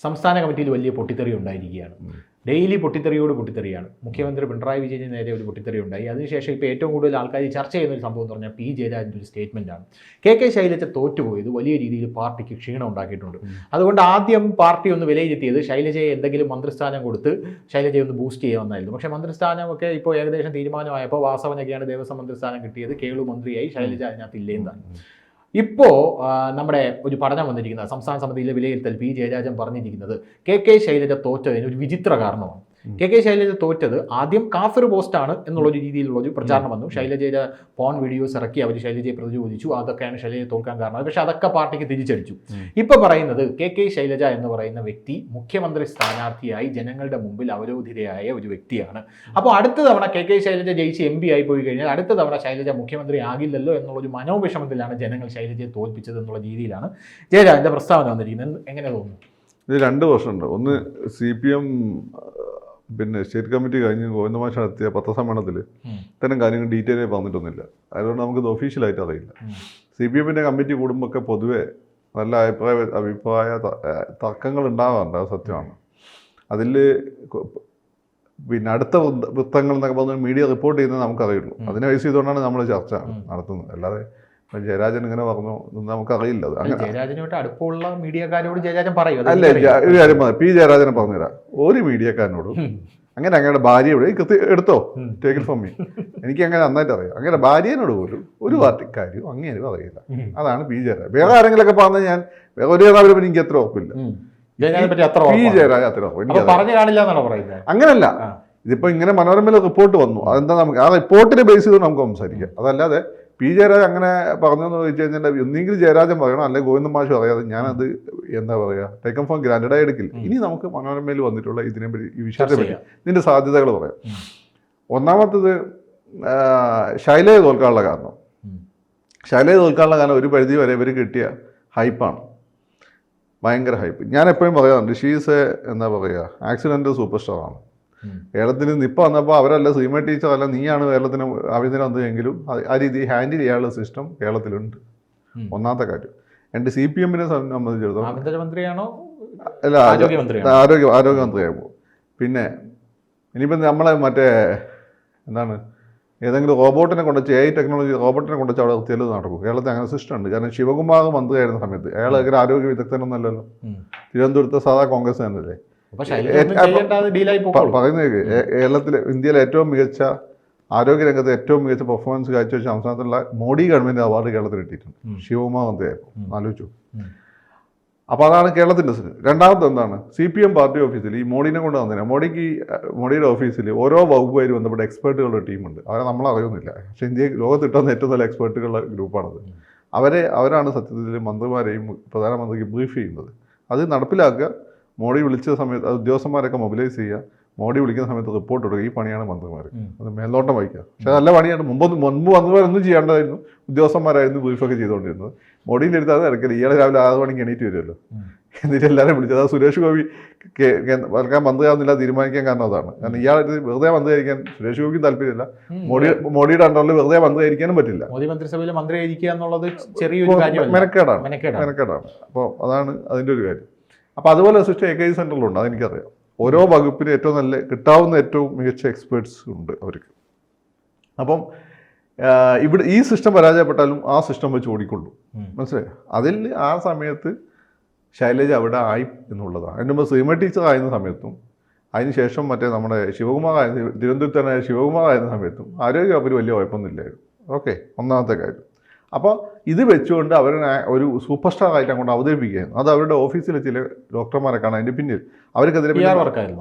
സംസ്ഥാന കമ്മിറ്റിയിൽ വലിയ പൊട്ടിത്തെറി ഉണ്ടായിരിക്കുകയാണ്. ഡെയിലി പൊട്ടിത്തെറിയാണ്. മുഖ്യമന്ത്രി പിണറായി വിജയന് നേരെ ഒരു പൊട്ടിത്തെറി ഉണ്ടായി. അതിനുശേഷം ഇപ്പോൾ ഏറ്റവും കൂടുതൽ ആൾക്കാർ ചർച്ച ചെയ്യുന്ന ഒരു സംഭവം എന്ന് പറഞ്ഞാൽ പി ജയരാജൻ്റെ ഒരു സ്റ്റേറ്റ്മെൻറ്റാണ്. കെ ശൈലജ തോറ്റുപോയത് വലിയ രീതിയിൽ പാർട്ടിക്ക് ക്ഷീണം ഉണ്ടാക്കിയിട്ടുണ്ട്. അതുകൊണ്ട് ആദ്യം പാർട്ടി ഒന്ന് വിലയിരുത്തിയത് ശൈലജയെ എന്തെങ്കിലും മന്ത്രിസ്ഥാനം കൊടുത്ത് ശൈലജയെ ഒന്ന് ബൂസ്റ്റ് ചെയ്യാമെന്നായിരുന്നു. പക്ഷേ മന്ത്രിസ്ഥാനമൊക്കെ ഇപ്പോൾ ഏകദേശം തീരുമാനമായപ്പോൾ വാസവനൊക്കെയാണ് ദേവസ്വം മന്ത്രിസ്ഥാനം കിട്ടിയത്. കേളു മന്ത്രിയായി, ശൈലജ അതിനകത്ത് ഇല്ലേന്നാണ്. ഇപ്പോൾ നമ്മുടെ ഒരു പഠനം വന്നിരിക്കുന്നത് സംസ്ഥാന സമിതിയിലെ വിലയിരുത്തൽ പി ജയരാജൻ പറഞ്ഞിരിക്കുന്നത് കെ ശൈലജ തോറ്റതിന് ഒരു വിചിത്ര കാരണമാണ്. കെ ശൈലജ തോറ്റത് ആദ്യം കാഫിർ പോസ്റ്റാണ് എന്നുള്ളൊരു രീതിയിലുള്ളൊരു പ്രചാരണം വന്നു. ശൈലജയുടെ ഫോൺ വീഡിയോസ് ഇറക്കി അവർ ശൈലജയെ പ്രതിരോധിച്ചു. അതൊക്കെയാണ് ശൈലജയെ തോൽക്കാൻ കാരണം. പക്ഷെ അതൊക്കെ പാർട്ടിക്ക് തിരിച്ചടിച്ചു. ഇപ്പോൾ പറയുന്നത് കെ ശൈലജ എന്ന് പറയുന്ന വ്യക്തി മുഖ്യമന്ത്രി സ്ഥാനാർത്ഥിയായി ജനങ്ങളുടെ മുമ്പിൽ അവരോധിതയായ ഒരു വ്യക്തിയാണ്. അപ്പോൾ അടുത്ത തവണ കെ ശൈലജ ജയിച്ച് MP ആയി പോയി കഴിഞ്ഞാൽ അടുത്ത തവണ ശൈലജ മുഖ്യമന്ത്രി ആകില്ലല്ലോ എന്നുള്ളൊരു മനോവിഷമത്തിലാണ് ജനങ്ങൾ ശൈലജയെ തോൽപ്പിച്ചത് എന്നുള്ള രീതിയിലാണ് ജയരാജന്റെ പ്രസ്താവന വന്നിരിക്കുന്നത്. എങ്ങനെ തോന്നുന്നു? ഇത് രണ്ട് പ്രശ്നമുണ്ട്. ഒന്ന് CPM പിന്നെ സ്റ്റേറ്റ് കമ്മിറ്റി കഴിഞ്ഞ് ഗോവിന്ദമാഷ് നടത്തിയ പത്രസമ്മേളനത്തിൽ ഇത്തരം കാര്യങ്ങൾ ഡീറ്റെയിൽ ആയി പറഞ്ഞിട്ടൊന്നുമില്ല. അതുകൊണ്ട് നമുക്കിത് ഒഫീഷ്യലായിട്ട് അറിയില്ല. CPM കമ്മിറ്റി കൂടുമ്പോൾ പൊതുവെ നല്ല അഭിപ്രായ തർക്കങ്ങൾ ഉണ്ടാകാറുണ്ട്. അത് സത്യമാണ്. അതിൽ പിന്നെ അടുത്ത വൃത്തങ്ങൾ എന്നൊക്കെ പറഞ്ഞ് മീഡിയ റിപ്പോർട്ട് ചെയ്യുന്നത് നമുക്കറിയുള്ളൂ. അതിനെ ബേസ് ചെയ്തുകൊണ്ടാണ് നമ്മൾ ചർച്ച നടത്തുന്നത്. അല്ലാതെ ജയരാജൻ ഇങ്ങനെ പറഞ്ഞു നമുക്കറിയില്ല. ജയരാജനുമായിട്ട് അടുപ്പമുള്ള മീഡിയക്കാരോട് ജയരാജൻ പറയും. അല്ല, ഒരു കാര്യം പി ജയരാജനെ പറഞ്ഞുതരാം. ഒരു മീഡിയക്കാരനോടും അങ്ങനെ അങ്ങയുടെ ഭാര്യയോട് എടുത്തോ ടേക്ക് ഇറ്റ് ഫ്രം മീ, എനിക്ക് അങ്ങനെ നന്നായിട്ട് അറിയാം. അങ്ങനെ ഭാര്യനോട് പോലും ഒരു പാർട്ടിക്കാരും അങ്ങനെ പറയില്ല. അതാണ് പി ജയരാജൻ. വേറെ ആരെങ്കിലൊക്കെ പറഞ്ഞാൽ ഞാൻ വേറെ ഒരു നേതാവിനെ എനിക്ക് എത്ര ഉറപ്പില്ല. പി ജയരാജൻ അത്ര ഉറപ്പ്. അങ്ങനല്ല, ഇതിപ്പോ ഇങ്ങനെ മനോരമയിലെ റിപ്പോർട്ട് വന്നു. അതെന്താ നമുക്ക് ആ റിപ്പോർട്ടിനെ ബേസ് ചെയ്ത് നമുക്ക് സംസാരിക്കാം. അതല്ലാതെ പി ജയരാജൻ അങ്ങനെ പറഞ്ഞെന്ന് ചോദിച്ചു കഴിഞ്ഞാൽ ഒന്നെങ്കിൽ ജയരാജൻ പറയണം, അല്ലെങ്കിൽ ഗോവിന്ദ മാഷ് പറയാതെ ഞാനത് എന്താ പറയുക ടേക്കൺ ഫോർ ഗ്രാൻഡായി എടുക്കില്ല. ഇനി നമുക്ക് മനോരമയിൽ വന്നിട്ടുള്ള ഇതിനെപ്പറ്റി ഈ വിഷയത്തെ പറ്റി ഇതിൻ്റെ സാധ്യതകൾ പറയാം. ഒന്നാമത്തത് ശൈലജ തോൽക്കാനുള്ള കാരണം. ശൈലജ തോൽക്കാനുള്ള കാരണം ഒരു പരിധി വരെ ഇവർ കിട്ടിയ ഹൈപ്പാണ്. ഭയങ്കര ഹൈപ്പ്. ഞാൻ എപ്പോഴും പറയാറുണ്ട്, ഷീസ് എന്താ പറയുക ആക്സിഡൻ്റ് സൂപ്പർ സ്റ്റാറാണ്. കേരളത്തിൽ നിപ്പ വന്നപ്പോൾ അവരല്ല സീമ ടീച്ചർ അല്ല നീയാണ് കേരളത്തിന് ആഭ്യന്തരം വന്നതെങ്കിലും ആ രീതി ഹാൻഡിൽ ചെയ്യാനുള്ള സിസ്റ്റം കേരളത്തിലുണ്ട്. ഒന്നാമത്തെ കാര്യം. എൻ്റെ CPM സംബന്ധിച്ചിടത്തോളം ആഭ്യന്തരമന്ത്രിയാണോ അല്ല ആരോഗ്യമന്ത്രിയാകുമ്പോൾ പിന്നെ ഇനിയിപ്പം നമ്മളെ മറ്റേ എന്താണ് ഏതെങ്കിലും റോബോട്ടിനെ കൊണ്ടുവച്ച് AI ടെക്നോളജി റോബോട്ടിനെ കൊണ്ടുവച്ച് അവിടെ നിർത്തിയാലും നടക്കും. കേരളത്തിൽ അങ്ങനെ സിസ്റ്റം ഉണ്ട്. കാരണം ശിവകുമാർ മന്ത്രിയായിരുന്ന സമയത്ത് അയാൾ ഭയങ്കര ആരോഗ്യ വിദഗ്ധനൊന്നുമല്ലല്ലോ. തിരുവനന്തപുരത്തെ സാധാ കോൺഗ്രസ് തന്നെയല്ലേ പറയുന്നത്. കേരളത്തിലെ ഇന്ത്യയിലെ ഏറ്റവും മികച്ച ആരോഗ്യരംഗത്ത് ഏറ്റവും മികച്ച പെർഫോമൻസ് കാഴ്ചവെച്ച സംസ്ഥാനത്തുള്ള മോഡി ഗവൺമെന്റ് അവാർഡ് കേരളത്തിൽ കിട്ടിയിട്ടുണ്ട്. ശിവകുമാർ മന്ത്രിയായപ്പോൾ ആലോചിച്ചു. അപ്പോൾ അതാണ് കേരളത്തിൻ്റെ. രണ്ടാമത്തെ എന്താണ് CPM പാർട്ടി ഓഫീസിൽ ഈ മോഡിനെ കൊണ്ട് വന്നില്ല. മോഡിയുടെ ഓഫീസിൽ ഓരോ വകുപ്പുമായി ബന്ധപ്പെട്ട എക്സ്പേർട്ടുകളുടെ ടീമുണ്ട്. അവരെ നമ്മൾ അറിയുന്നില്ല. പക്ഷേ ലോകത്തിട്ടുന്ന ഏറ്റവും നല്ല എക്സ്പേർട്ടുകളുടെ ഗ്രൂപ്പാണത്. അവരാണ് സത്യത്തിൽ മന്ത്രിമാരെയും പ്രധാനമന്ത്രിക്ക് ബ്രീഫ് ചെയ്യുന്നത്. അത് നടപ്പിലാക്കുക. മോഡി വിളിച്ച സമയത്ത് ഉദ്യോഗസ്ഥന്മാരൊക്കെ മൊബിലൈസ് ചെയ്യുക. മോഡി വിളിക്കുന്ന സമയത്ത് റിപ്പോർട്ട് കൊടുക്കുക. ഈ പണിയാണ് മന്ത്രിമാർ. അത് മേൽനോട്ടം വഹിക്കുക. പക്ഷേ നല്ല പണിയാണ്. മുമ്പ് മന്ത്രിമാരൊന്നും ചെയ്യേണ്ടതായിരുന്നു. ഉദ്യോഗസ്ഥന്മാരായിരുന്നു ബ്രീഫൊക്കെ ചെയ്തുകൊണ്ടിരുന്നത്. മോഡിയിൽ എടുത്താൽ ഇടയ്ക്കില്ല. ഇയാളെ രാവിലെ 6 മണിക്ക് എണീറ്റ് വരുമല്ലോ. എന്നിട്ട് എല്ലാവരും വിളിച്ചത്. അത് സുരേഷ് ഗോപി വൽക്കാൻ മന്ത്രിയാവുന്നില്ല തീരുമാനിക്കാൻ കാരണം അതാണ്. കാരണം ഇയാൾ വെറുതെ മന്ത്രിയായിരിക്കാൻ സുരേഷ് ഗോപിക്കും താല്പര്യമില്ല. മോഡിയുടെ അണ്ടറിൽ വെറുതെ മന്ത്രിയായിരിക്കാനും പറ്റില്ല. മോദി മന്ത്രിസഭയിൽ മന്ത്രിയായിരിക്കുക എന്നുള്ളത് ചെറിയൊരു മെനക്കേടാണ്. അപ്പോൾ അതാണ് അതിൻ്റെ ഒരു കാര്യം. അപ്പോൾ അതുപോലെ സിസ്റ്റം AKG സെൻറ്ററിലുണ്ട്. അതെനിക്കറിയാം. ഓരോ വകുപ്പിനും ഏറ്റവും നല്ല കിട്ടാവുന്ന ഏറ്റവും മികച്ച എക്സ്പേർട്സ് ഉണ്ട് അവർക്ക്. അപ്പം ഇവിടെ ഈ സിസ്റ്റം പരാജയപ്പെട്ടാലും ആ സിസ്റ്റം വെച്ച് ഓടിക്കൊള്ളൂ. മനസ്സിലായോ? അതിൽ ആ സമയത്ത് ശൈലജ അവിടെ ആയി എന്നുള്ളതാണ്. അതിന് മുമ്പ് സീമ ടീച്ചർ ആയിരുന്ന സമയത്തും അതിനുശേഷം മറ്റേ നമ്മുടെ ശിവകുമാർ തിരുവനന്തപുരത്ത് ശിവകുമാർ ആയിരുന്ന സമയത്തും ആരോഗ്യവകുപ്പിൽ വലിയ കുഴപ്പമൊന്നുമില്ലായിരുന്നു. ഓക്കെ, ഒന്നാമത്തെ കാര്യം. അപ്പോൾ ഇത് വെച്ചുകൊണ്ട് അവരെ ഒരു സൂപ്പർ സ്റ്റാർ ആയിട്ട് അങ്ങോട്ട് അവതരിപ്പിക്കുകയായിരുന്നു. അത് അവരുടെ ഓഫീസിലെ ചില ഡോക്ടർമാരെ കാണാൻ അതിൻ്റെ പിന്നിൽ അവർക്കെതിരെ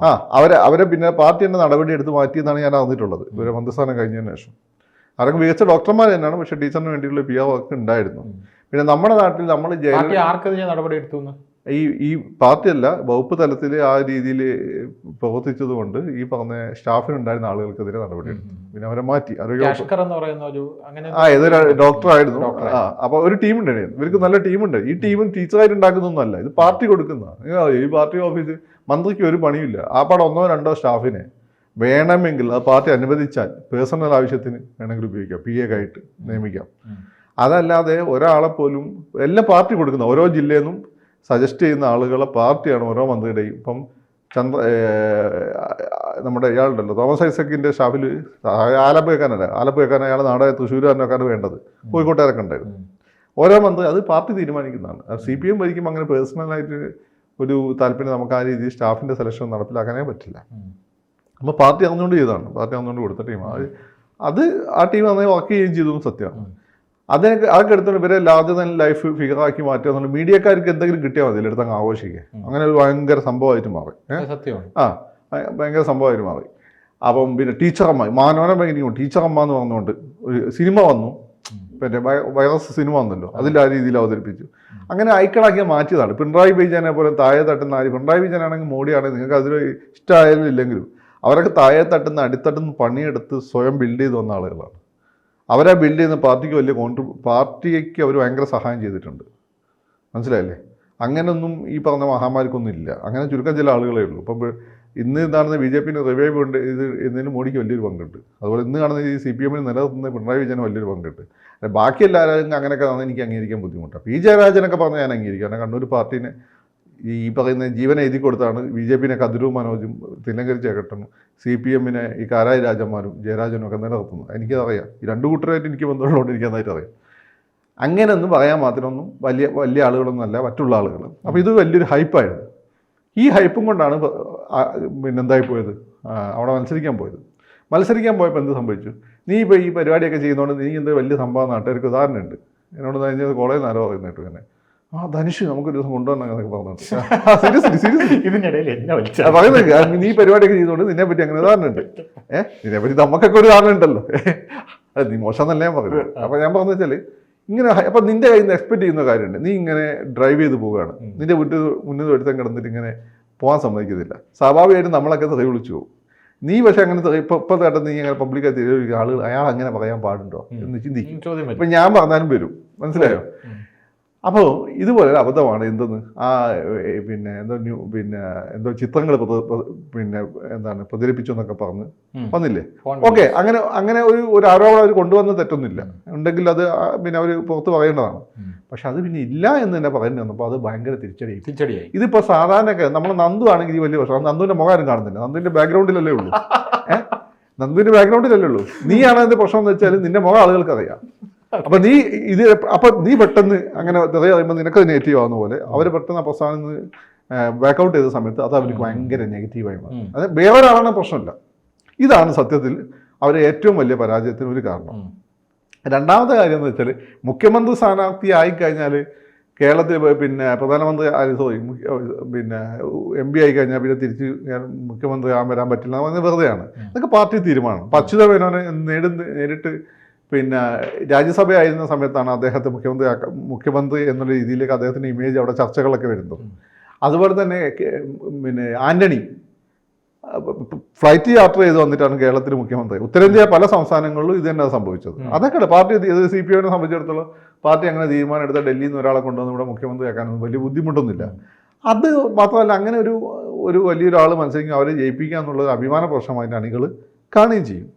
അവരെ പിന്നെ പാർട്ടി തന്നെ നടപടി എടുത്ത് മാറ്റിയെന്നാണ് ഞാൻ അറിഞ്ഞിട്ടുള്ളത്. ഇവരെ മന്ത്രിസ്ഥാനം കഴിഞ്ഞതിന് ശേഷം. അവർക്ക് മികച്ച ഡോക്ടർമാർ തന്നെയാണ്. പക്ഷേ ടീച്ചറിന് വേണ്ടിയുള്ള PR വർക്ക് ഉണ്ടായിരുന്നു. പിന്നെ നമ്മുടെ നാട്ടിൽ നമ്മൾ നടപടി എടുത്തു ഈ പാർട്ടിയല്ല വകുപ്പ് തലത്തിൽ ആ രീതിയിൽ പ്രവർത്തിച്ചത് കൊണ്ട് ഈ പറഞ്ഞ സ്റ്റാഫിനുണ്ടായിരുന്ന ആളുകൾക്കെതിരെ നടപടിയെടുത്തു. പിന്നെ അവരെ മാറ്റി. ഏതൊരു ഡോക്ടറായിരുന്നു. അപ്പോൾ ഒരു ടീമുണ്ട്. ഇവർക്ക് നല്ല ടീമുണ്ട്. ഈ ടീമും ടീച്ചറായിട്ട് ഉണ്ടാക്കുന്നൊന്നുമല്ല. ഇത് പാർട്ടി കൊടുക്കുന്നതാണ്. ഈ പാർട്ടി ഓഫീസ് മന്ത്രിക്ക് ഒരു പണിയില്ല. ആ പാടെ 1-2 സ്റ്റാഫിനെ വേണമെങ്കിൽ ആ പാർട്ടി അനുവദിച്ചാൽ പേഴ്സണൽ ആവശ്യത്തിന് വേണമെങ്കിൽ ഉപയോഗിക്കാം. PA ആയിട്ട് നിയമിക്കാം. അതല്ലാതെ ഒരാളെ പോലും എല്ലാം പാർട്ടി കൊടുക്കുന്ന ഓരോ ജില്ലയിൽ നിന്നും സജസ്റ്റ് ചെയ്യുന്ന ആളുകളെ പാർട്ടിയാണ് ഓരോ മന്ത്രിയുടെയും. ഇപ്പം നമ്മുടെ ഇയാളുണ്ടല്ലോ തോമസ് ഐസക്കിൻ്റെ സ്റ്റാഫിൽ ആലപ്പുഴക്കാരനല്ല, അയാൾ നാടെ തൃശ്ശൂരുകാരനൊക്കെയാണ് വേണ്ടത്, കോഴിക്കോട്ടുകാരൊക്കെ ഉണ്ടായിരുന്നു. ഓരോ മന്ത്രി അത് പാർട്ടി തീരുമാനിക്കുന്നതാണ്. CPM ഭരിക്കുമ്പോൾ അങ്ങനെ പേഴ്സണലായിട്ട് ഒരു താല്പര്യം നമുക്ക് ആ രീതിയിൽ സ്റ്റാഫിൻ്റെ സെലക്ഷൻ നടപ്പിലാക്കാനേ പറ്റില്ല. അപ്പോൾ പാർട്ടി അറിഞ്ഞുകൊണ്ട് ചെയ്തതാണ്, പാർട്ടി അറിഞ്ഞുകൊണ്ട് കൊടുത്ത ടീമാണ് അത്. ആ ടീം നന്നായി വർക്ക് ചെയ്യുകയും ചെയ്തു സത്യമാണ്. അതൊക്കെ എടുത്തോണ്ട് ഇവരെ ലാർജർ ദാൻ ലൈഫ് ഫിഗറാക്കി മാറ്റുക എന്നുള്ള മീഡിയക്കാർക്ക് എന്തെങ്കിലും കിട്ടിയാൽ മതി എടുത്തങ്ങ് ആഘോഷിക്കുക. അങ്ങനെ ഒരു ഭയങ്കര സംഭവമായിട്ട് മാറി. ഭയങ്കര സംഭവമായിട്ട് മാറി. അപ്പം പിന്നെ ടീച്ചറമ്മ മാനവനം ടീച്ചറമ്മ എന്ന് പറഞ്ഞുകൊണ്ട് ഒരു സിനിമ വന്നു, പിന്നെ വൈറസ് സിനിമ വന്നല്ലോ, അതിൽ ആ രീതിയിൽ അവതരിപ്പിച്ചു. അങ്ങനെ ഐക്കണാക്കിയാൽ മാറ്റിയതാണ്. പിണറായി വിജയനെ പോലെ താഴെ തട്ടുന്ന പിണറായി വിജയനാണെങ്കിൽ മോഡിയാണെങ്കിൽ നിങ്ങൾക്ക് അതിൽ ഇഷ്ടമായാലും ഇല്ലെങ്കിലും അവരൊക്കെ താഴെ തട്ടുന്ന അടിത്തട്ടുന്ന പണിയെടുത്ത് സ്വയം ബിൽഡ് ചെയ്ത് വന്ന ആളുകളാണ്. അവരെ ബിൽഡ് ചെയ്യുന്ന പാർട്ടിക്ക് വലിയ പാർട്ടിക്ക് അവർ ഭയങ്കര സഹായം ചെയ്തിട്ടുണ്ട്. മനസ്സിലായില്ലേ? അങ്ങനെയൊന്നും ഈ പറഞ്ഞ മഹാമാരിക്കൊന്നും ഇല്ല. അങ്ങനെ ചുരുക്കം ചില ആളുകളേ ഉള്ളൂ. ഇപ്പം ഇന്ന് കാണുന്ന BJPന് റിവൈവ് ഉണ്ട്, ഇതിന് മോഡിക്ക് വലിയൊരു പങ്കുണ്ട്. അതുപോലെ ഇന്ന് കാണുന്ന ഈ CPM നിലനിർത്തുന്ന പിണറായി വിജയന് വലിയൊരു പങ്കുണ്ട്. ബാക്കി എല്ലാവരും അങ്ങനെയൊക്കെ എനിക്ക് അംഗീകരിക്കാൻ ബുദ്ധിമുട്ടാണ്. P ജയരാജനൊക്കെ പറഞ്ഞാൽ ഞാൻ അംഗീകരിക്കും. കാരണം കണ്ണൂർ പാർട്ടീനെ ഈ പറയുന്ന ജീവൻ എഴുതി കൊടുത്താണ് BJPനെ കതിരൂർ മനോജും തില്ലങ്കരി ചേകട്ടനും CPMനെ ഈ കാരായി രാജന്മാരും ജയരാജനും ഒക്കെ നിലനിർത്തുന്നത്. എനിക്കതറിയാം. ഈ രണ്ടു കൂട്ടരായിട്ട് എനിക്ക് ബന്ധമുള്ളതുകൊണ്ട് എനിക്ക് നന്നായിട്ട് അറിയാം. അങ്ങനെയൊന്നും പറയാൻ മാത്രമൊന്നും വലിയ ആളുകളൊന്നും അല്ല മറ്റുള്ള ആളുകൾ. അപ്പോൾ ഇത് വലിയൊരു ഹൈപ്പായിരുന്നു. ഈ ഹൈപ്പും കൊണ്ടാണ് പിന്നെ എന്തായി പോയത്, അവിടെ മത്സരിക്കാൻ പോയപ്പോൾ എന്ത് സംഭവിച്ചു? നീ ഇപ്പോൾ ഈ പരിപാടിയൊക്കെ ചെയ്യുന്നതുകൊണ്ട് നീ എന്ത് വലിയ സംഭവം നാട്ടുകാർക്ക് ഉദാഹരണമുണ്ട്. എന്നോട് കഴിഞ്ഞത് കോളേജിൽ നിന്ന് ആരോ പറയുന്നിട്ട് തന്നെ ധനുഷ് നമുക്കൊരു ദിവസം കൊണ്ടുവന്നൊക്കെ പറഞ്ഞിട്ട് പറയുന്നത് നീ പരിപാടിയൊക്കെ ചെയ്തുകൊണ്ട് നിന്നെ പറ്റി അങ്ങനെ ഉദാഹരണമുണ്ട്. നിന്നെപ്പറ്റി നമുക്കൊക്കെ ഒരു ധാരണ ഉണ്ടല്ലോ. നീ മോശം എന്നല്ല ഞാൻ പറഞ്ഞത്. അപ്പോൾ ഞാൻ പറഞ്ഞു വെച്ചാൽ ഇങ്ങനെ അപ്പം നിന്റെ കയ്യിൽ നിന്ന് എക്സ്പെക്ട് ചെയ്യുന്ന കാര്യമുണ്ട്. നീ ഇങ്ങനെ ഡ്രൈവ് ചെയ്ത് പോവുകയാണ്, നിന്റെ മുന്നിൽ ഒരുത്തം കിടന്നിട്ട് ഇങ്ങനെ പോകാൻ സമ്മതിക്കുന്നില്ല. സ്വാഭാവികമായിട്ടും നമ്മളൊക്കെ തെറി വിളിച്ചു പോകും. നീ പക്ഷെ അങ്ങനെ ഇപ്പം കേട്ട നീ അങ്ങനെ പബ്ലിക്കായി തിരികെ ആളുകൾ അയാൾ അങ്ങനെ പറയാൻ പാടുണ്ടോ എന്ന് ചിന്തിക്കും. ഇപ്പം ഞാൻ പറഞ്ഞാലും വരും. മനസ്സിലായോ? അപ്പോൾ ഇതുപോലെ ഒരു അബദ്ധമാണ് എന്തെന്ന് പിന്നെ എന്തോ ചിത്രങ്ങൾ പിന്നെ പ്രചരിപ്പിച്ചു എന്നൊക്കെ പറഞ്ഞ് വന്നില്ലേ? ഓക്കെ, അങ്ങനെ ഒരു ആരോപണം അവർ കൊണ്ടുവന്ന് തെറ്റൊന്നുമില്ല. ഉണ്ടെങ്കിൽ അത് പിന്നെ അവർ പുറത്ത് പറയേണ്ടതാണ്. പക്ഷെ അത് പിന്നെ ഇല്ല എന്ന് തന്നെ പറയുന്നത് വന്നപ്പോൾ അത് ഭയങ്കര തിരിച്ചടിയായി. ഇതിപ്പോൾ സാധാരണയൊക്കെ നമ്മൾ നന്ദു ആണെങ്കിൽ വലിയ പ്രശ്നം. നന്ദുവിൻ്റെ മുഖം കാണുന്നില്ല, നന്ദുവിൻ്റെ ബാക്ക്ഗ്രൗണ്ടിലല്ലേ ഉള്ളൂ. നന്ദുവിൻ്റെ ബാക്ക്ഗ്രൗണ്ടിലല്ലേ ഉള്ളൂ. നീയാണ് അതിൻ്റെ പ്രശ്നം എന്ന് വെച്ചാൽ നിന്റെ മുഖം ആളുകൾക്ക് അറിയാം. അപ്പം നീ പെട്ടെന്ന് അങ്ങനെ തെറിയ പറയുമ്പോൾ നിനക്ക് നെഗറ്റീവ് ആവുന്ന പോലെ അവർ പെട്ടെന്ന് ആ പ്രസ്ഥാനം ബാക്കൗട്ട് ചെയ്ത സമയത്ത് അത് അവർക്ക് ഭയങ്കര നെഗറ്റീവായി മാറും. അത് വേറൊരാളാണ് പ്രശ്നമില്ല. ഇതാണ് സത്യത്തിൽ അവരെ ഏറ്റവും വലിയ പരാജയത്തിന് ഒരു കാരണം. രണ്ടാമത്തെ കാര്യം എന്ന് വെച്ചാൽ മുഖ്യമന്ത്രി സ്ഥാനാർത്ഥി ആയിക്കഴിഞ്ഞാൽ കേരളത്തിൽ പിന്നെ പ്രധാനമന്ത്രി പിന്നെ MP ആയിക്കഴിഞ്ഞാൽ പിന്നെ തിരിച്ച് മുഖ്യമന്ത്രി വരാൻ പറ്റില്ല എന്ന് വെറുതെയാണ്. അതൊക്കെ പാർട്ടി തീരുമാനം. അച്യുത മേനോനെ നേരിട്ട് പിന്നെ രാജ്യസഭയായിരുന്ന സമയത്താണ് അദ്ദേഹത്തെ മുഖ്യമന്ത്രി എന്നുള്ള രീതിയിലേക്ക് അദ്ദേഹത്തിൻ്റെ ഇമേജ് അവിടെ ചർച്ചകളൊക്കെ വരുന്നത്. അതുപോലെ തന്നെ പിന്നെ ആന്റണി ഫ്ലൈറ്റ് യാത്ര ചെയ്ത് വന്നിട്ടാണ് കേരളത്തിൽ മുഖ്യമന്ത്രി. ഉത്തരേന്ത്യ പല സംസ്ഥാനങ്ങളിലും ഇത് തന്നെ സംഭവിച്ചത്. അതൊക്കെ പാർട്ടി CPMനെ സംബന്ധിച്ചിടത്തോളം പാർട്ടി അങ്ങനെ തീരുമാനം എടുത്താൽ ഡൽഹിയിൽ നിന്ന് ഒരാളെ കൊണ്ടുവന്ന് ഇവിടെ മുഖ്യമന്ത്രിയാക്കാനൊന്നും വലിയ ബുദ്ധിമുട്ടൊന്നുമില്ല. അത് മാത്രമല്ല അങ്ങനെ ഒരു വലിയൊരാൾ മത്സരിക്കും അവരെ ജയിപ്പിക്കുക എന്നുള്ളത് അഭിമാന പ്രശ്നമായിട്ട് അണികൾ കാണുകയും ചെയ്യും.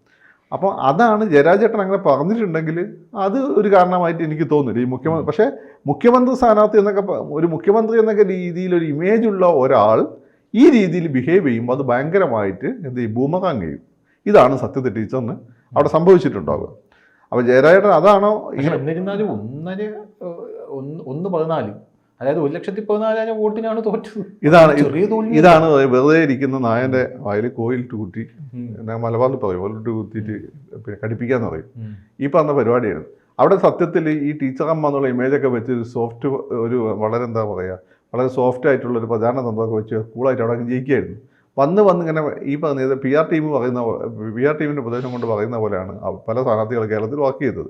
അപ്പോൾ അതാണ് ജയരാജേട്ടൻ അങ്ങനെ പറഞ്ഞിട്ടുണ്ടെങ്കിൽ അത് ഒരു കാരണമായിട്ട് എനിക്ക് തോന്നുന്നില്ല. ഈ മുഖ്യമന്ത്രി പക്ഷേ മുഖ്യമന്ത്രി സ്ഥാനാർത്ഥി ഒരു മുഖ്യമന്ത്രി എന്നൊക്കെ രീതിയിൽ ഒരു ഇമേജുള്ള ഒരാൾ ഈ രീതിയിൽ ബിഹേവ് ചെയ്യുമ്പോൾ അത് ഭയങ്കരമായിട്ട് ബൂമറാങ് ചെയ്യും. ഇതാണ് സത്യത്തിൽ ടീച്ചറിന് അവിടെ സംഭവിച്ചിട്ടുണ്ടാവുക. അപ്പോൾ ജയരാജേട്ടൻ അതാണോ ഇങ്ങനെ? എന്നിരുന്നാലും 1.14 അതായത് 1,14,000 വോട്ടിനാണ് തോറ്റത്. ഇതാണ് വെറുതെ ഇരിക്കുന്ന നായന്റെ വായിൽ കോയിലിട്ട് കുത്തി, മലബാറിൽ പറയും കോയിലിട്ട് കുത്തിയിട്ട് പിന്നെ കടിപ്പിക്കാന്ന് പറയും. ഈ പറഞ്ഞ പരിപാടിയായിരുന്നു അവിടെ. സത്യത്തിൽ ഈ ടീച്ചറമ്മ എന്നുള്ള ഇമേജൊക്കെ വെച്ച് ഒരു വളരെ എന്താ പറയുക, വളരെ സോഫ്റ്റ് ആയിട്ടുള്ളൊരു പ്രധാന തന്ത്രമൊക്കെ വെച്ച് കൂളായിട്ട് അവിടെ ജയിക്കുകയായിരുന്നു. വന്ന് ഇങ്ങനെ ഈ പറഞ്ഞത് PR ടീമിൻ്റെ പ്രദേശം കൊണ്ട് പറയുന്ന പോലെയാണ് പല സ്ഥാനാർത്ഥികൾ കേരളത്തിൽ വർക്ക് ചെയ്തത്.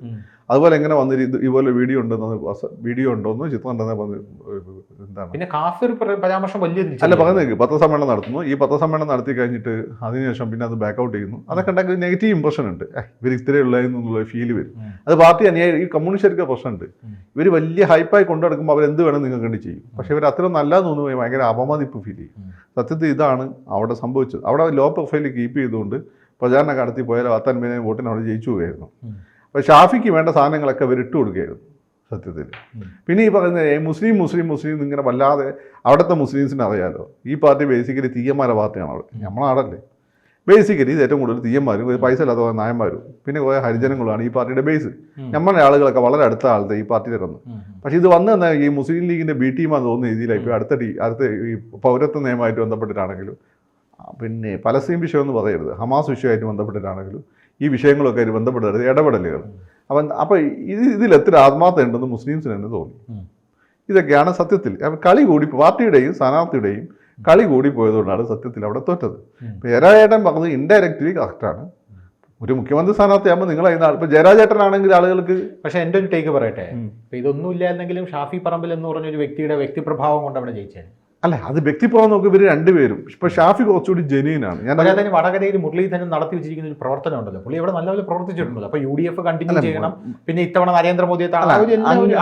അതുപോലെ എങ്ങനെ വന്നിട്ട് ഇതുപോലെ വീഡിയോ ഉണ്ടോന്ന് ചിത്രം ഉണ്ടെന്ന് എന്താണ് പിന്നെ കാഫിർ പരാമർശം വലിയ അല്ല പറയുന്നത്. പത്രസമ്മേളനം നടത്തുന്നു. ഈ പത്രസമ്മേളനം നടത്തി കഴിഞ്ഞിട്ട് അതിനുശേഷം പിന്നെ അത് ബാക്കൗട്ട് ചെയ്യുന്നു. അതൊക്കെ ഉണ്ടാക്കി നെഗറ്റീവ് ഇമ്പ്രഷൻ ഉണ്ട്. ഇവർ ഇത്രയേ ഉള്ളതെന്നുള്ള ഫീല് വരും. അത് പാർട്ടി ഈ കമ്മ്യൂണിസ്റ്റുകാർക്ക് പ്രശ്നമുണ്ട്. ഇവർ വലിയ ഹൈപ്പായി കൊണ്ടുനടക്കുമ്പോൾ അവരെന്ത് വേണം നിങ്ങൾക്ക് വേണ്ടി ചെയ്യും. പക്ഷെ ഇവർ അത്ര നല്ലതെന്ന് തോന്നുമ്പോൾ ഭയങ്കര അപമതിപ്പ് ഫീൽ ചെയ്യും. സത്യത്തിൽ ഇതാണ് അവിടെ സംഭവിച്ചത്. അവിടെ ലോ പ്രൊഫൈൽ കീപ്പ് ചെയ്തുകൊണ്ട് പ്രചാരണ നടത്തി പോയാൽ 50-50 വോട്ടിന് അവിടെ ജയിച്ചു പോവുകയായിരുന്നു. അപ്പോൾ ഷാഫിക്ക് വേണ്ട സാധനങ്ങളൊക്കെ അവർ ഇട്ട് കൊടുക്കുകയായിരുന്നു. സത്യത്തിൽ. പിന്നെ ഈ പറയുന്നത് മുസ്ലിം ഇങ്ങനെ വല്ലാതെ അവിടുത്തെ മുസ്ലിംസിന് അറിയാലോ, ഈ പാർട്ടി ബേസിക്കലി തീയന്മാരുടെ പാർട്ടിയാണ് അവിടെ. നമ്മുടെ നാടല്ലേ ബേസിക്കലി ഇത് ഏറ്റവും കൂടുതൽ തീയന്മാരും പൈസ ഇല്ലാത്ത നായന്മാരും പിന്നെ കുറേ ഹരിജനങ്ങളാണ് ഈ പാർട്ടിയുടെ ബേസ്. നമ്മുടെ ആളുകളൊക്കെ വളരെ അടുത്ത ആളത്തെ ഈ പാർട്ടിയിലൊക്കെ വന്നു. പക്ഷേ ഇത് വന്നു തന്നെ ഈ മുസ്ലിം ലീഗിൻ്റെ ബി ടീമാന്ന് തോന്നുന്ന രീതിയിലായി ഇപ്പോൾ അടുത്ത ഈ പൗരത്വ നിയമമായിട്ട് ബന്ധപ്പെട്ടിട്ടാണെങ്കിലും പിന്നെ പലസ്തീൻ വിഷയം എന്ന് പറയരുത്, ഹമാസ് വിഷയമായിട്ട് ബന്ധപ്പെട്ടിട്ടാണെങ്കിലും ഈ വിഷയങ്ങളൊക്കെ ആയിട്ട് ബന്ധപ്പെടരുത് ഇടപെടലുകൾ. അപ്പോൾ ഇതിൽ എത്ര ആത്മാർത്ഥ ഉണ്ടെന്ന് മുസ്ലിംസിന് തന്നെ തോന്നി. ഇതൊക്കെയാണ് സത്യത്തിൽ കളി കൂടി പാർട്ടിയുടെയും സ്ഥാനാർത്ഥിയുടെയും കളി കൂടി പോയതുകൊണ്ടാണ് സത്യത്തിൽ അവിടെ തോറ്റത്. ഇപ്പോൾ ജയരാജേട്ടൻ പറഞ്ഞത് ഇൻഡയറക്റ്റ്ലി കറക്റ്റാണ്. ഒരു മുഖ്യമന്ത്രി സ്ഥാനാർത്ഥിയാകുമ്പോൾ നിങ്ങൾ ഇപ്പോൾ ജയരാജേട്ടനാണെങ്കിൽ ആളുകൾക്ക്. പക്ഷേ എൻ്റെ ഒരു ടേക്ക് പറയട്ടെ, ഇപ്പോൾ ഇതൊന്നും ഇല്ലായിരുന്നെങ്കിലും ഷാഫി പറമ്പിൽ എന്ന് പറഞ്ഞൊരു വ്യക്തിയുടെ വ്യക്തിപ്രഭാവം കൊണ്ട് അവിടെ ജയിച്ചത്. അല്ല, അത് വ്യക്തിപ്രഭാവം നോക്കി ഇവർ രണ്ടുപേരും. ഇപ്പോൾ ഷാഫി കുറച്ചുകൂടി ജെന്യൂനാണ്. ഞാൻ അതിന് വടകരയിൽ മുരളീധരൻ നടത്തി വെച്ചിരിക്കുന്ന ഒരു പ്രവർത്തനം ഉണ്ടല്ലോ, പുള്ളി അവിടെ നല്ലപോലെ പ്രവർത്തിച്ചിട്ടുണ്ടല്ലോ. അപ്പോൾ UDF കണ്ടിന്യൂ ചെയ്യണം. പിന്നെ ഇത്തവണ നരേന്ദ്രമോദിയെ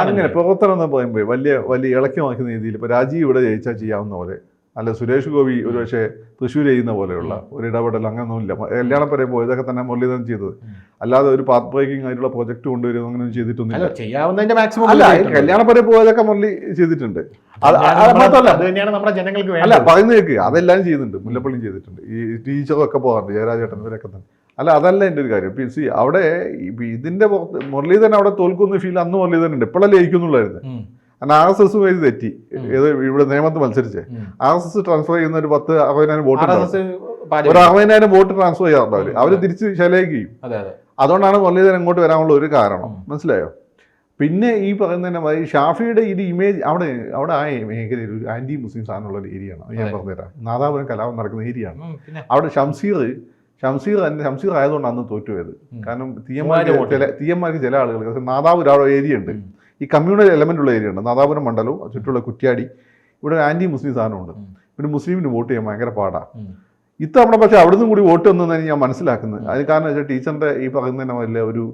അങ്ങനെ പ്രവർത്തനം എന്ന് പറയുമ്പോൾ വലിയ ഇളക്കമാക്കുന്ന രീതിയിൽ ഇപ്പോൾ രാജീവ് ഇവിടെ ജയിച്ചാൽ ചെയ്യാവുന്ന പോലെ, അല്ല സുരേഷ് ഗോപി ഒരു പക്ഷേ തൃശ്ശൂർ ചെയ്യുന്ന പോലെയുള്ള ഒരു ഇടപെടൽ അങ്ങനെയൊന്നുമില്ല. കല്യാണം വരെ പോയി ഇതൊക്കെ തന്നെ മുരളീധരൻ ചെയ്തത്, അല്ലാതെ ഒരു പാത്ത് ബ്രേക്കിംഗ് ആയിട്ടുള്ള പ്രോജക്റ്റ് കൊണ്ടുവരും അങ്ങനെ ചെയ്തിട്ടൊന്നുമില്ല. ചെയ്യാവുന്നതിന്റെ മാക്സിമം അല്ല, കല്യാണം വരെ പോയതൊക്കെ മുരളി ചെയ്തിട്ടുണ്ട്. അല്ല പറയുന്നേക്ക് അതെല്ലാം ചെയ്യുന്നുണ്ട്. മുല്ലപ്പള്ളിയും ചെയ്തിട്ടുണ്ട്, ഈ ടീച്ചറൊക്കെ പോകാറുണ്ട്, ജയരാജേട്ടൻ ഇവരൊക്കെ തന്നെ. അല്ല, അതല്ല എൻ്റെ ഒരു കാര്യം. സി അവിടെ ഇതിന്റെ മുരളീധരൻ അവിടെ തോൽക്കുന്ന ഫീൽ അന്ന് മുരളീധരൻ ഉണ്ട്, ഇപ്പോഴല്ലേ ജയിക്കുന്നുള്ളായിരുന്നു. കാരണം RSS വഴി തെറ്റി ഇവിടെ നിയമത്ത് മത്സരിച്ച് RSS ട്രാൻസ്ഫർ ചെയ്യുന്ന ഒരു 60,000 വോട്ട്, ഒരു 60,000 വോട്ട് ട്രാൻസ്ഫർ ചെയ്യാറുണ്ട് അവര് തിരിച്ച് ശലേക്ക് ചെയ്യും. അതുകൊണ്ടാണ് മുരളീധരൻ അങ്ങോട്ട് വരാനുള്ള ഒരു കാരണം, മനസ്സിലായോ? പിന്നെ ഈ പറയുന്നതിനെ ഷാഫിയുടെ ഈ ഇമേജ് അവിടെ ആ മേഖലയിൽ ഒരു ആന്റി മുസ്ലിം സാധനമുള്ള ഒരു ഏരിയയാണ്. ഞാൻ പറഞ്ഞുതരാം, നാദാപുരം കലാപം നടക്കുന്ന ഏരിയയാണ്. അവിടെ ഷംസീർ ആയതുകൊണ്ട് അന്ന് തോറ്റുപോയത്. കാരണം തീയന്മാർക്ക് ചില ആളുകൾ നാദാപുരം അവിടെ ഏരിയ ഉണ്ട്, ഈ കമ്മ്യൂണൽ എലമെൻ്റ് ഉള്ള ഏരിയ ഉണ്ട്. നാദാപുരം മണ്ഡലവും ചുറ്റുള്ള കുറ്റ്യാടി, ഇവിടെ ആൻറ്റി മുസ്ലിം സാധനമുണ്ട്. പിന്നെ മുസ്ലിമിന് വോട്ട് ചെയ്യാൻ ഭയങ്കര പാടാണ്. ഇത്തവണ പക്ഷേ അവിടെ നിന്നും കൂടി വോട്ട് വന്നതാണ് ഞാൻ മനസ്സിലാക്കുന്നത്. അതിന് കാരണം വെച്ചാൽ ടീച്ചറിൻ്റെ ഈ പറയുന്നതിനെ വല്ല ഒരു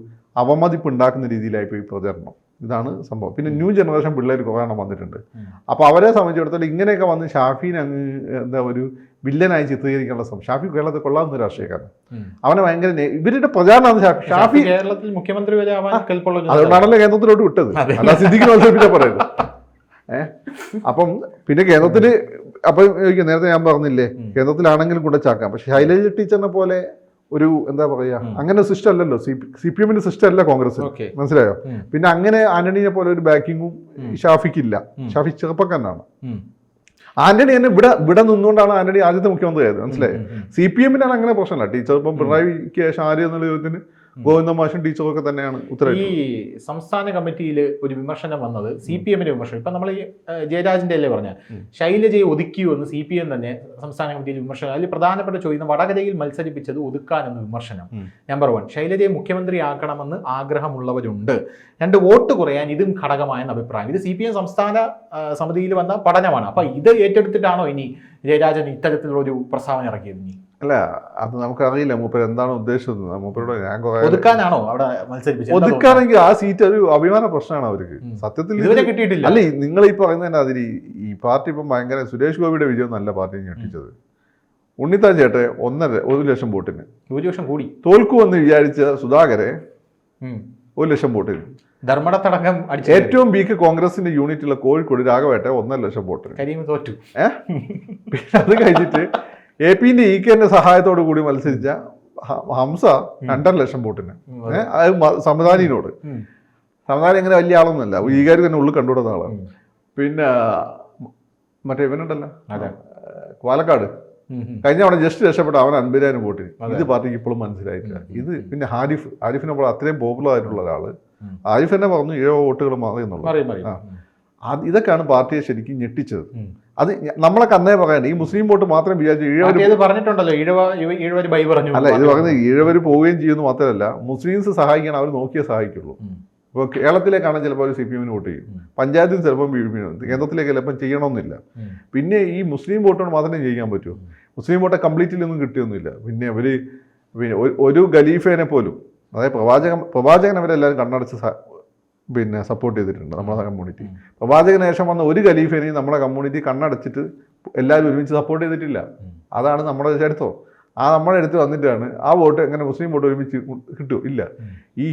അവമതിപ്പ് ഉണ്ടാക്കുന്ന രീതിയിലായിപ്പോൾ ഈ പ്രചരണം. ഇതാണ് സംഭവം. പിന്നെ ന്യൂ ജനറേഷൻ പിള്ളേർ കുറേ എണ്ണം വന്നിട്ടുണ്ട്. അപ്പോൾ അവരെ സംബന്ധിച്ചിടത്തോളം ഇങ്ങനെയൊക്കെ വന്ന് ഷാഫീനെ അങ്ങ് എന്താ ഒരു വില്ലനായി ചിത്രീകരിക്കാനുള്ള ശ്രമം. ഷാഫി കേരളത്തിൽ കൊള്ളാവുന്ന രാഷ്ട്രീയക്കാരൻ, അവനെ ഭയങ്കര ഇവരുടെ പ്രചാരണമാണ് ഷാഫി കേരളത്തിൽ മുഖ്യമന്ത്രി വരെ അതുകൊണ്ടാണല്ലോ കേന്ദ്രത്തിലോട്ട് വിട്ടത്, അല്ല സിദ്ദിഖിനെ മത്സരിപ്പിച്ചാ പറയുന്നത്. അപ്പം പിന്നെ കേന്ദ്രത്തിൽ അപ്പം നേരത്തെ ഞാൻ പറഞ്ഞില്ലേ, കേന്ദ്രത്തിലാണെങ്കിലും കുടച്ചാക്കാം. പക്ഷെ ശൈലജ ടീച്ചറിനെ പോലെ ഒരു എന്താ പറയാ, അങ്ങനെ സിസ്റ്റം അല്ലല്ലോ CPM സിസ്റ്റം അല്ല കോൺഗ്രസ്, മനസ്സിലായോ? പിന്നെ അങ്ങനെ ആന്റണിയെ പോലെ ഒരു ബാക്കിങ്ങും ഷാഫിക്കില്ല. ഷാഫി ചെറുപ്പക്കാരനാണ്. ആന്റണി തന്നെ ഇവിടെ നിന്നുകൊണ്ടാണ് ആന്റണി ആദ്യത്തെ മുഖ്യമന്ത്രി ആയത്, മനസ്സിലായോ? CPM-നാണ് അങ്ങനെ പ്രശ്നമല്ല. ടീച്ചർ ഇപ്പം പിണറായിക്ക് ശേഷം ആര്യ എന്നുള്ള ചോദ്യത്തിന് ഗോവിന്ദ മാഷും ടീച്ചറൊക്കെ തന്നെയാണ് ഉത്തരവ്. ഈ സംസ്ഥാന കമ്മിറ്റിയിൽ ഒരു വിമർശനം വന്നത് CPM-ന്റെ വിമർശനം. ഇപ്പം നമ്മൾ ഈ ജയരാജന്റെ അല്ലേ പറഞ്ഞ ശൈലജയെ ഒതുക്കിയോ എന്ന് CPM തന്നെ സംസ്ഥാന കമ്മിറ്റിയിൽ വിമർശനം. അതിൽ പ്രധാനപ്പെട്ട ചോദ്യം വടകരയിൽ മത്സരിപ്പിച്ചത് ഒതുക്കാനെന്ന വിമർശനം. നമ്പർ 1, ശൈലജയെ മുഖ്യമന്ത്രിയാക്കണമെന്ന് ആഗ്രഹമുള്ളവരുണ്ട്. 2, വോട്ട് കുറയാൻ ഇതും ഘടകമായെന്ന അഭിപ്രായം. ഇത് CPM സംസ്ഥാന സമിതിയിൽ വന്ന പഠനമാണ്. അപ്പൊ ഇത് ഏറ്റെടുത്തിട്ടാണോ ഇനി ജയരാജൻ ഇത്തരത്തിലുള്ളൊരു പ്രസ്താവന ഇറക്കിയത്? ഇനി അല്ല, അത് നമുക്കറിയില്ല മൂപ്പർ എന്താണ് ഉദ്ദേശിച്ചത്. മൂപ്പരോട് ഞാൻ ഒതുക്കാനാണോ അവിടെ മത്സരിപ്പിച്ചത്? ഒതുക്കാണെങ്കിൽ ആ സീറ്റ് ഒരു അഭിമാന പ്രശ്നമാണ് അവർക്ക്. സത്യത്തിൽ ഇതുവരെ കിട്ടിയിട്ടില്ല. അല്ല, നിങ്ങൾ ഈ പറയുന്നതിന് അതിന് ഈ പാർട്ടി ഇപ്പം ഭയങ്കര സുരേഷ് ഗോപിയുടെ വിജയം നല്ല പാർട്ടിയെ ഞെട്ടിച്ചത്. ഉണ്ണിത്താൻ ചേട്ടെ 1 ലക്ഷം വോട്ടിന് 1 ലക്ഷം കൂടി തോൽക്കുമെന്ന് വിചാരിച്ച സുധാകരെ 1 ലക്ഷം വോട്ടിന് ധർമ്മടത്തടക്കം ഏറ്റവും വീക്ക് കോൺഗ്രസിന്റെ യൂണിറ്റുള്ള കോഴിക്കോട് രാഘവേട്ട 1.5 ലക്ഷം വോട്ടിന് കരിമ തോറ്റു. പിന്നെ അത് കഴിഞ്ഞിട്ട് AP-ന്റെ EK-ന്റെ സഹായത്തോടു കൂടി മത്സരിച്ച ഹംസ 2.5 ലക്ഷം വോട്ടിന്. അത് സമദാനിനോട്. സമദാനി അങ്ങനെ വലിയ ആളൊന്നുമല്ല, ഈകാരി തന്നെ ഉള്ളിൽ കണ്ടുവിടുന്ന ആളാണ്. പിന്നെ മറ്റേ ഇവനുണ്ടല്ലോ പാലക്കാട്, കഴിഞ്ഞ അവിടെ ജസ്റ്റ് രക്ഷപ്പെട്ട അവൻ 50,000 വോട്ടിന്. ഇത് പാർട്ടിക്ക് ഇപ്പോഴും മനസ്സിലായിട്ടില്ല. ഇത് പിന്നെ ആരിഫിനപ്പോൾ അത്രയും പോപ്പുലർ ആയിട്ടുള്ള ഒരാള്. ആരിഫ് തന്നെ പറഞ്ഞു 7 വോട്ടുകൾ മാറി എന്നുള്ളത്. ഇതൊക്കെയാണ് പാർട്ടിയെ ശരിക്കും ഞെട്ടിച്ചത്. അത് നമ്മളൊക്കെ അന്നേ പറയാൻ ഈ മുസ്ലിം വോട്ട് മാത്രം വിചാരിച്ചു പറഞ്ഞിട്ടുണ്ടല്ലോ, അല്ല, ഇത് പറയുന്നത് ഈഴവർ പോവുകയും ചെയ്യുന്നു മാത്രമല്ല, മുസ്ലിംസ് സഹായിക്കാൻ അവർ നോക്കിയേ സഹായിക്കുള്ളൂ. ഇപ്പോൾ കേരളത്തിലേക്കാണെങ്കിൽ ചിലപ്പോൾ അവർ CPM-ന് വോട്ട് ചെയ്യും, പഞ്ചായത്തിൽ ചിലപ്പം കേന്ദ്രത്തിലേക്ക് ചിലപ്പം ചെയ്യണമെന്നില്ല. പിന്നെ ഈ മുസ്ലിം വോട്ടുകൊണ്ട് മാത്രമേ ചെയ്യാൻ പറ്റൂ. മുസ്ലിം വോട്ട് കംപ്ലീറ്റിലൊന്നും കിട്ടിയൊന്നുമില്ല. പിന്നെ ഒരു ഖലീഫേനെ പോലും, അതായത് പ്രവാചകൻ അവരെല്ലാവരും കണ്ണടച്ച് പിന്നെ സപ്പോർട്ട് ചെയ്തിട്ടുണ്ട് നമ്മുടെ കമ്മ്യൂണിറ്റി. പ്രവാചകന് ശേഷം വന്ന ഒരു ഖലീഫേനെയും നമ്മുടെ കമ്മ്യൂണിറ്റി കണ്ണടച്ചിട്ട് എല്ലാവരും ഒരുമിച്ച് സപ്പോർട്ട് ചെയ്തിട്ടില്ല. അതാണ് നമ്മുടെ ചരിത്രം. നമ്മുടെ അടുത്ത് വന്നിട്ടാണ് ആ വോട്ട് എങ്ങനെ മുസ്ലിം വോട്ട് ഒരുമിച്ച് കിട്ടും? ഇല്ല. ഈ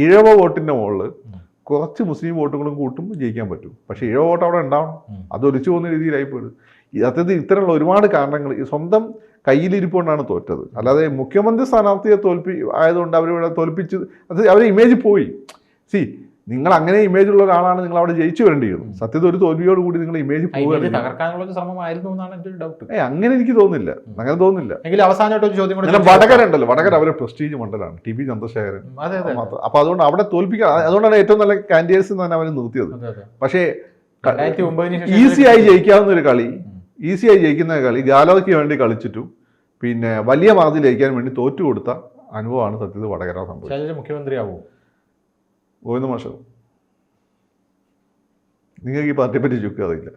ഇഴവ വോട്ടിൻ്റെ മുകളിൽ കുറച്ച് മുസ്ലിം വോട്ടുകളും കൂട്ടും ജയിക്കാൻ പറ്റും. പക്ഷേ 7 വോട്ട് അവിടെ ഉണ്ടാവണം. അത് ഒലിച്ചു പോകുന്ന രീതിയിലായി പോയത്. സത്യത്തിൽ ഇത്തരമുള്ള ഒരുപാട് കാരണങ്ങൾ സ്വന്തം കയ്യിലിരിപ്പുകൊണ്ടാണ് തോറ്റത്. അല്ലാതെ മുഖ്യമന്ത്രി സ്ഥാനാർത്ഥിയെ ആയതുകൊണ്ട് അവരിവിടെ തോൽപ്പിച്ച് അത് അവരെ ഇമേജ് പോയി. നിങ്ങൾ അങ്ങനെ ഇമേജ് ഉള്ള ഒരാളാണ്, നിങ്ങൾ അവിടെ ജയിച്ചു വരേണ്ടിയിരുന്നു. സത്യത്തിൽ ഒരു തോൽവിയോട് കൂടി നിങ്ങൾ ഇമേജ് പോവുകയാണ്. തകർക്കാനുള്ള ശ്രമമായിരുന്നു എന്നാണ് എൻ്റെ ഒരു ഡൗട്ട്. അങ്ങനെ എനിക്ക് തോന്നുന്നില്ല, അങ്ങനെ തോന്നുന്നില്ല. എങ്കിലും അവസാനമായിട്ട് ഒരു ചോദ്യം കൂടെ, വടകര ഉണ്ടല്ലോ, വടകര അവരെ പ്രസ്റ്റീജ് മണ്ഡലമാണ്, ടി പി ചന്ദ്രശേഖരൻ മാത്രം. അപ്പൊ അതുകൊണ്ട് അവിടെ തോൽപ്പിക്കാൻ, അതുകൊണ്ടാണ് ഏറ്റവും നല്ല കാൻഡിഡേറ്റ്സ് തന്നെ അവർ നിർത്തിയത്. പക്ഷേ 2009 ഈസിയായി ജയിക്കാവുന്ന ഒരു കളി, ഈസിയായി ജയിക്കുന്ന കളി ഗാലോയ്ക്ക് വേണ്ടി കളിച്ചിട്ടും പിന്നെ വലിയ മാർജിൽ ജയിക്കാൻ വേണ്ടി തോറ്റു കൊടുത്ത അനുഭവമാണ് സത്യത്തിൽ വടകര സംഭവിച്ചത്. മുഖ്യമന്ത്രിയാവും ഗോവിന്ദ മാഷ്, നിങ്ങൾക്ക് ഈ പാർട്ടിയെ പറ്റി ചുക്ക് അറിയില്ല.